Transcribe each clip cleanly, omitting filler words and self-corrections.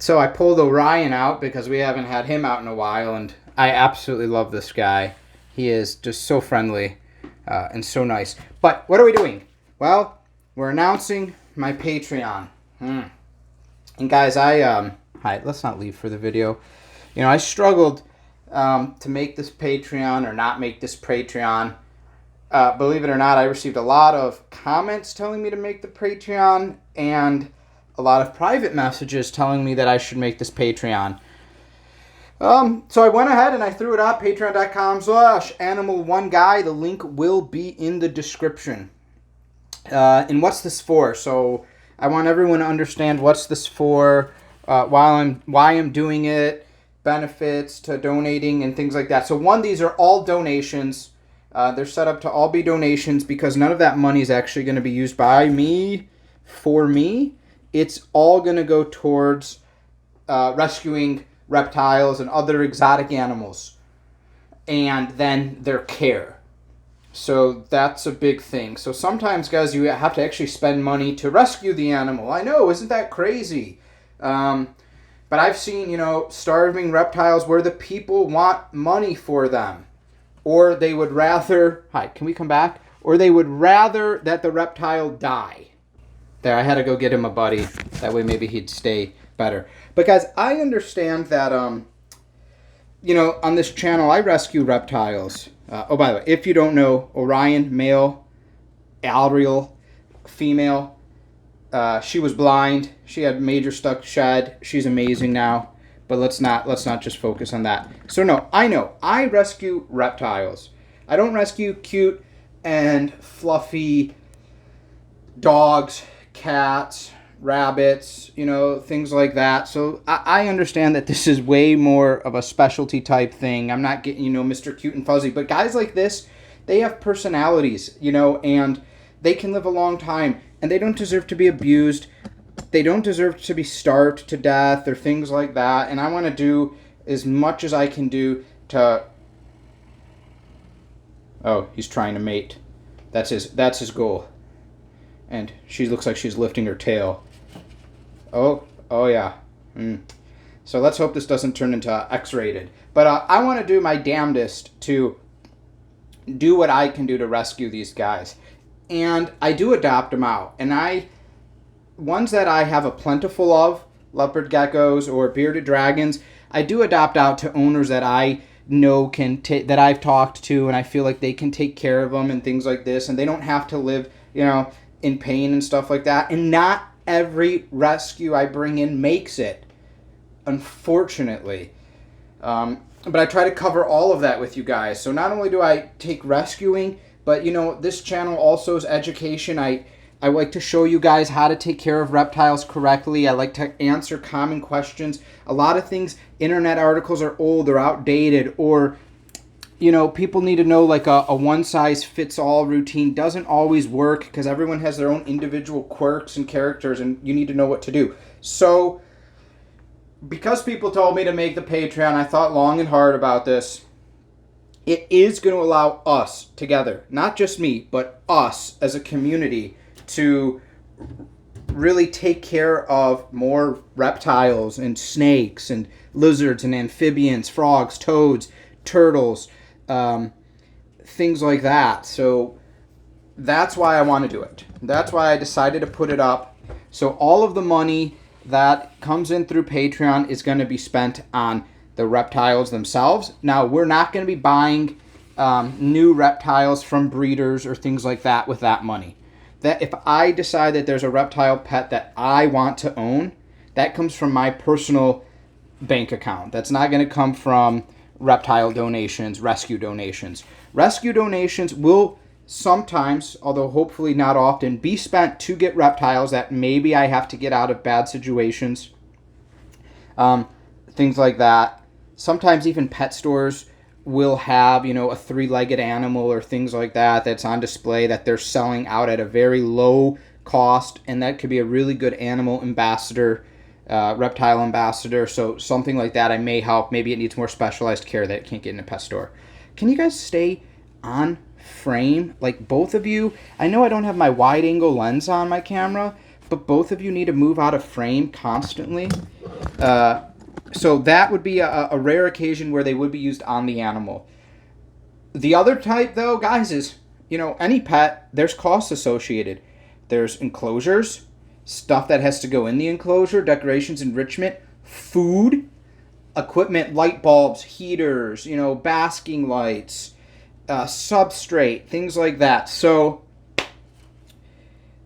So I pulled Orion out because we haven't had him out in a while, and I absolutely love this guy. He is just so friendly and so nice. But what are we doing? Well, we're announcing my Patreon. And guys, hi, let's not leave for the video. You know, I struggled to make this Patreon or not make this Patreon. Believe it or not, I received a lot of comments telling me to make the Patreon and a lot of private messages telling me that I should make this Patreon. So I went ahead and I threw it up, patreon.com/animal1guy. The link will be in the description. And what's this for? So I want everyone to understand what's this for, why I'm doing it, benefits to donating and things like that. So one, these are all donations. They're set up to all be donations because none of that money is actually going to be used by me, for me. It's all going to go towards rescuing reptiles and other exotic animals and then their care. So that's a big thing. So sometimes, guys, you have to actually spend money to rescue the animal. I know, isn't that crazy? But I've seen, you know, starving reptiles where the people want money for them. Or they would rather... Hi, can we come back? Or they would rather that the reptile die. There, I had to go get him a buddy. That way maybe he'd stay better. But guys, I understand that, you know, on this channel, I rescue reptiles. Oh, by the way, if you don't know, Orion, male, Ariel, female. She was blind. She had major stuck shed. She's amazing now. But let's not just focus on that. So no, I rescue reptiles. I don't rescue cute and fluffy dogs, cats, rabbits, you know, things like that. So I understand that this is way more of a specialty type thing. I'm not getting, you know, Mr. Cute and Fuzzy. But guys like this, they have personalities, you know, and they can live a long time. And they don't deserve to be abused. They don't deserve to be starved to death or things like that. And I want to do as much as I can do to... Oh, he's trying to mate. That's his goal. And she looks like she's lifting her tail. Oh yeah. So let's hope this doesn't turn into X-rated. But I want to do my damnedest to do what I can do to rescue these guys. And I do adopt them out. And ones that I have a plentiful of, leopard geckos or bearded dragons, I do adopt out to owners that I know that I've talked to, and I feel like they can take care of them and things like this, and they don't have to live, you know, in pain and stuff like that. And not every rescue I bring in makes it, unfortunately. But I try to cover all of that with you guys. So not only do I take rescuing, but, you know, this channel also is education. I like to show you guys how to take care of reptiles correctly. I like to answer common questions. A lot of things, internet articles are old or outdated, or, you know, people need to know like a one-size-fits-all routine doesn't always work because everyone has their own individual quirks and characters, and you need to know what to do. So, because people told me to make the Patreon, I thought long and hard about this. It is going to allow us together, not just me, but us as a community, to really take care of more reptiles and snakes and lizards and amphibians, frogs, toads, turtles, things like that. So that's why I want to do it. That's why I decided to put it up. So all of the money that comes in through Patreon is going to be spent on the reptiles themselves. Now, we're not going to be buying new reptiles from breeders or things like that with that money. That if I decide that there's a reptile pet that I want to own, that comes from my personal bank account. That's not going to come from reptile donations, rescue donations. Rescue donations will sometimes, although hopefully not often, be spent to get reptiles that maybe I have to get out of bad situations. Things like that. Sometimes even pet stores will have, you know, a three-legged animal or things like that that's on display that they're selling out at a very low cost, and that could be a really good animal ambassador, reptile ambassador. So something like that I may help. Maybe it needs more specialized care that it can't get in a pet store. Can you guys stay on frame? Like both of you, I know I don't have my wide angle lens on my camera, but both of you need to move out of frame constantly. So that would be a rare occasion where they would be used on the animal. The other type, though, guys, is, any pet, there's costs associated. There's enclosures, stuff that has to go in the enclosure, decorations, enrichment, food, equipment, light bulbs, heaters, basking lights, substrate, things like that. So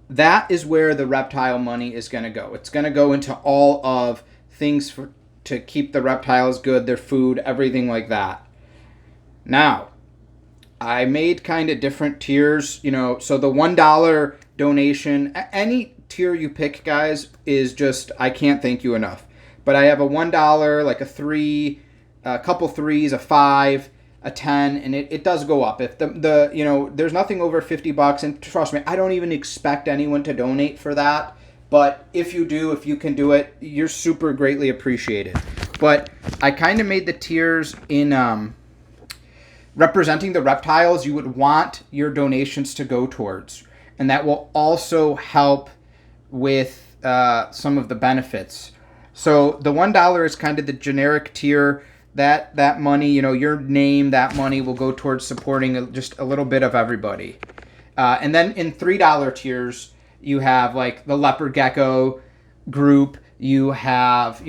that is where the reptile money is going to go. It's going to go into all of things to keep the reptiles good, their food, everything like that. Now, I made kind of different tiers, so the $1 donation, any tier you pick, guys, is just, I can't thank you enough. But I have a $1, like a 3, a couple 3s, a 5, a 10, and it does go up. If there's nothing over $50, and trust me, I don't even expect anyone to donate for that. But if you do, if you can do it, you're super greatly appreciated. But I kind of made the tiers in representing the reptiles you would want your donations to go towards. And that will also help with some of the benefits. So the $1 is kind of the generic tier. That money, your name, that money will go towards supporting just a little bit of everybody. And then in $3 tiers, you have like the leopard gecko group. You have,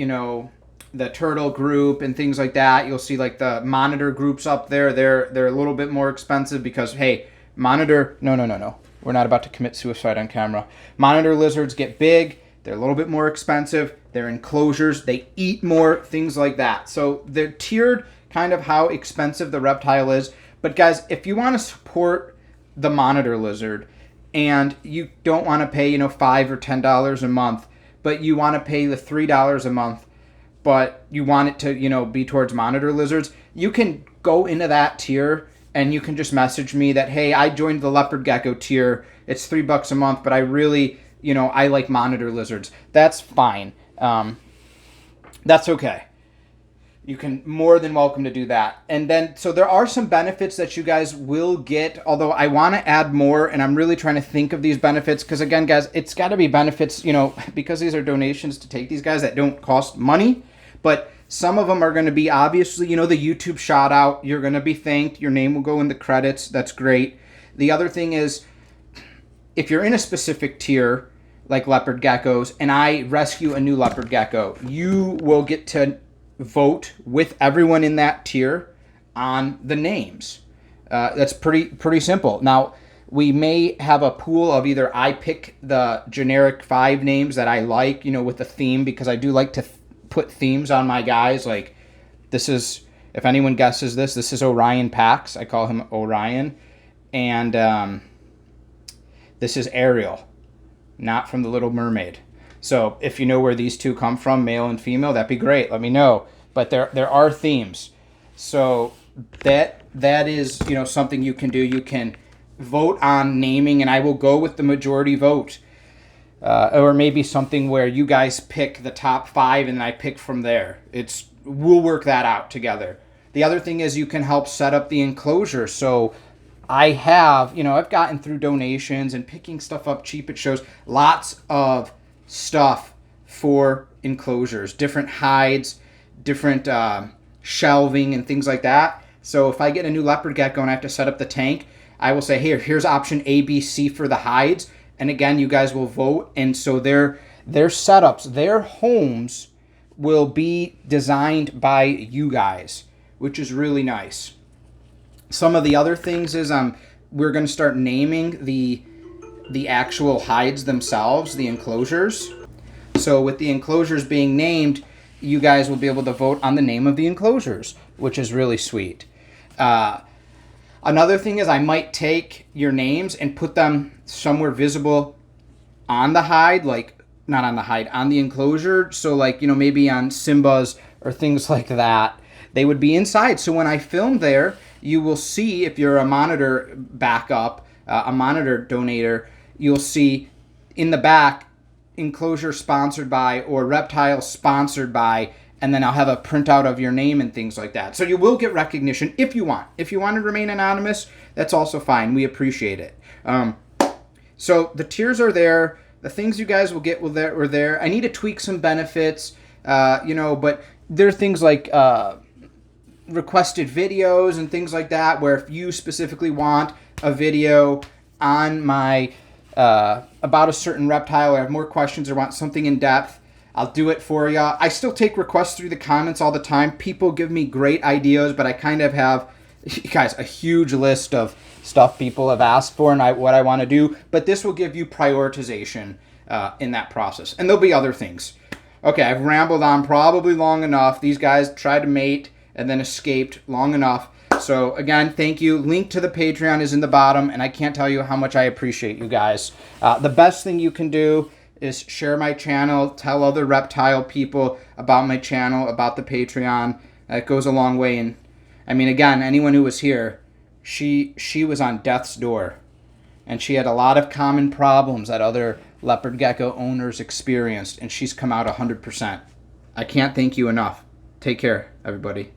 the turtle group and things like that. You'll see like the monitor groups up there. They're a little bit more expensive because, hey, monitor, no. We're not about to commit suicide on camera. Monitor lizards get big. They're a little bit more expensive. They're enclosures. They eat more, things like that. So they're tiered kind of how expensive the reptile is. But guys, if you want to support the monitor lizard and you don't want to pay, $5 or $10 a month, but you want to pay the $3 a month, but you want it to, be towards monitor lizards, you can go into that tier and you can just message me that, hey, I joined the leopard gecko tier. It's $3 a month, but I really, I like monitor lizards. That's fine. That's okay. You can more than welcome to do that. And then, so there are some benefits that you guys will get, although I want to add more, and I'm really trying to think of these benefits, because again, guys, it's got to be benefits, because these are donations to take these guys that don't cost money, but some of them are going to be obviously, the YouTube shout out. You're going to be thanked. Your name will go in the credits. That's great. The other thing is, if you're in a specific tier, like leopard geckos, and I rescue a new leopard gecko, you will get to vote with everyone in that tier on the names. That's pretty simple. Now, we may have a pool of either I pick the generic 5 names that I like, with a theme, because I do like to put themes on my guys. Like, this is, if anyone guesses this is Orion Pax. I call him Orion. And this is Ariel, not from The Little Mermaid. So if you know where these two come from, male and female, that'd be great. Let me know. But there are themes. So that is, something you can do. You can vote on naming, and I will go with the majority vote. Or maybe something where you guys pick the top 5 and I pick from there. We'll work that out together. The other thing is you can help set up the enclosure. So I have, I've gotten through donations and picking stuff up cheap. It shows lots of stuff for enclosures, different hides, different shelving and things like that. So if I get a new leopard gecko and I have to set up the tank, I will say, here's option A, B, C for the hides. And again, you guys will vote. And so their setups, their homes will be designed by you guys, which is really nice. Some of the other things is we're going to start naming the actual hides themselves, the enclosures. So with the enclosures being named, you guys will be able to vote on the name of the enclosures, which is really sweet. Another thing is I might take your names and put them somewhere visible on the hide, like not on the hide, on the enclosure. So like, maybe on Simba's or things like that. They would be inside. So when I film there, you will see, if you're a monitor backup, a monitor donator, you'll see in the back, enclosure sponsored by or reptile sponsored by, and then I'll have a printout of your name and things like that. So you will get recognition if you want. If you want to remain anonymous, that's also fine. We appreciate it. So the tiers are there. The things you guys will get were there. I need to tweak some benefits. But there are things like requested videos and things like that, where if you specifically want a video on my about a certain reptile, or have more questions or want something in depth, I'll do it for you. I still take requests through the comments all the time. People give me great ideas, but I kind of have, guys, a huge list of stuff people have asked for and what I want to do. But this will give you prioritization in that process. And there'll be other things. Okay, I've rambled on probably long enough. These guys tried to mate and then escaped long enough. So again, thank you. Link to the Patreon is in the bottom, and I can't tell you how much I appreciate you guys. The best thing you can do is share my channel, tell other reptile people about my channel, about the Patreon. It goes a long way. And I mean, again, anyone who was here, she was on death's door, and she had a lot of common problems that other leopard gecko owners experienced, and she's come out 100%. I can't thank you enough. Take care, everybody.